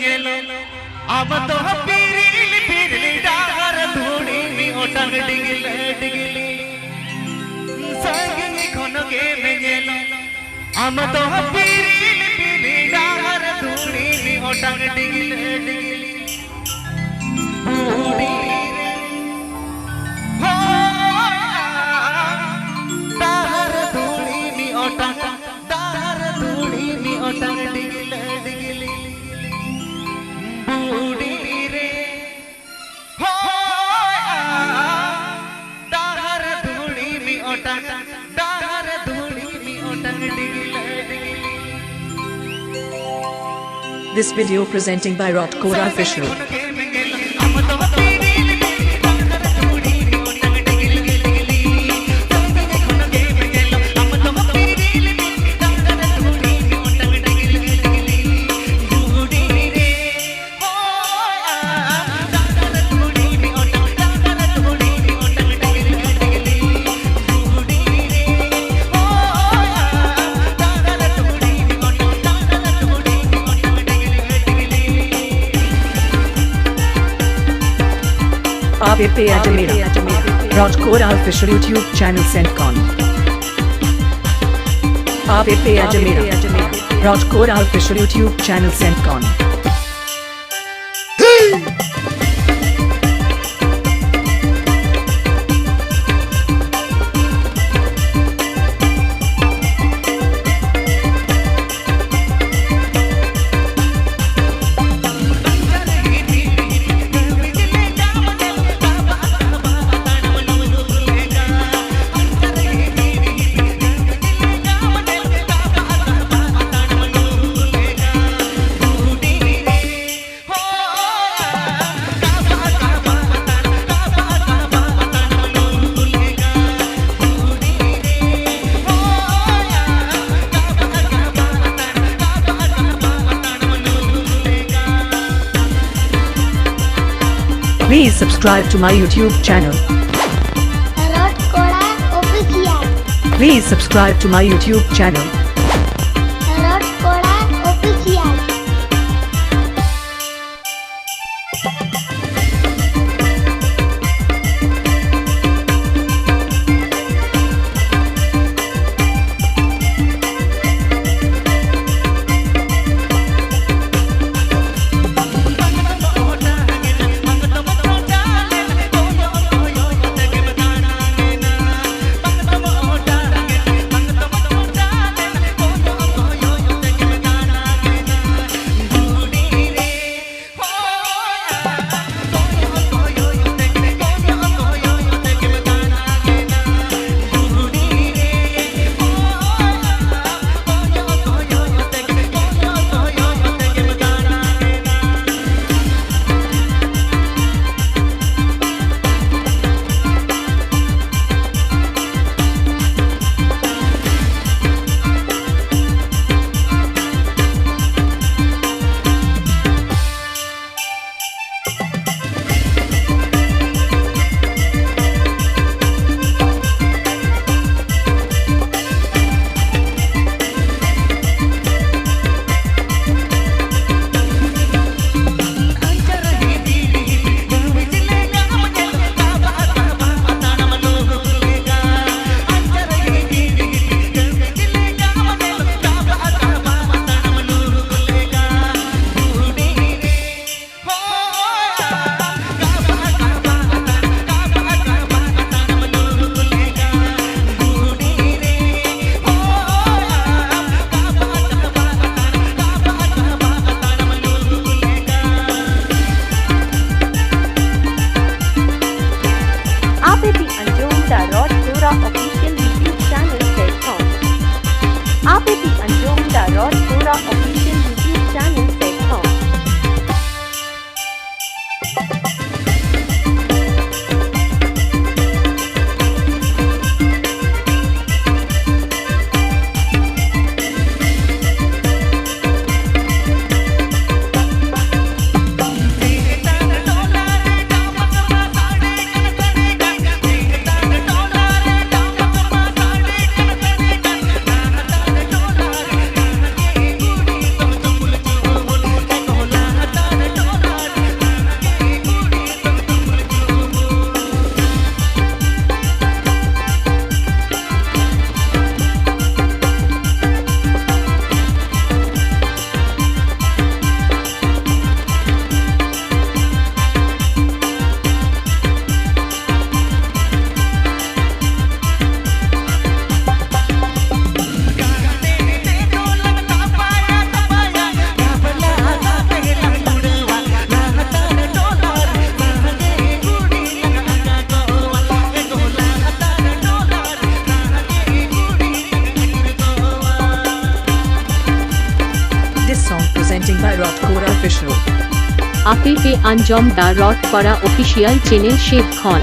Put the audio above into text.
गेलो अब तो पीरिल पीरिल डागर धूड़ी मी ओटंग डिगिले डिगिली संगी खन के में गेलो अब तो पीरिल पीरिल डागर धूड़ी मी ओटंग डिगिले डिगिली बूढ़ी रे हो डागर धूड़ी मी ओटंग डागर धूड़ी मी ओटंग डिगिले डिगिली बूढ़ी रे हो डागर धूड़ी मी ओटंग डागर धूड़ी मी ओटंग डिगिले डिगिली. This video presenting by 𝘱𝐿𝐿𝑃 official. 𝘱𝐿𝐿𝑃 official YouTube channel 𝘍𝐿𝐿 𝘍𝐿𝐿 official YouTube channel 𝘍𝐿𝐿. Please subscribe to my YouTube channel. KORA official. Please subscribe to my YouTube channel. KORA official. Official. আপনি পে আঞ্জম দা রট করা অফিসিয়াল চ্যানেল শেভ খন।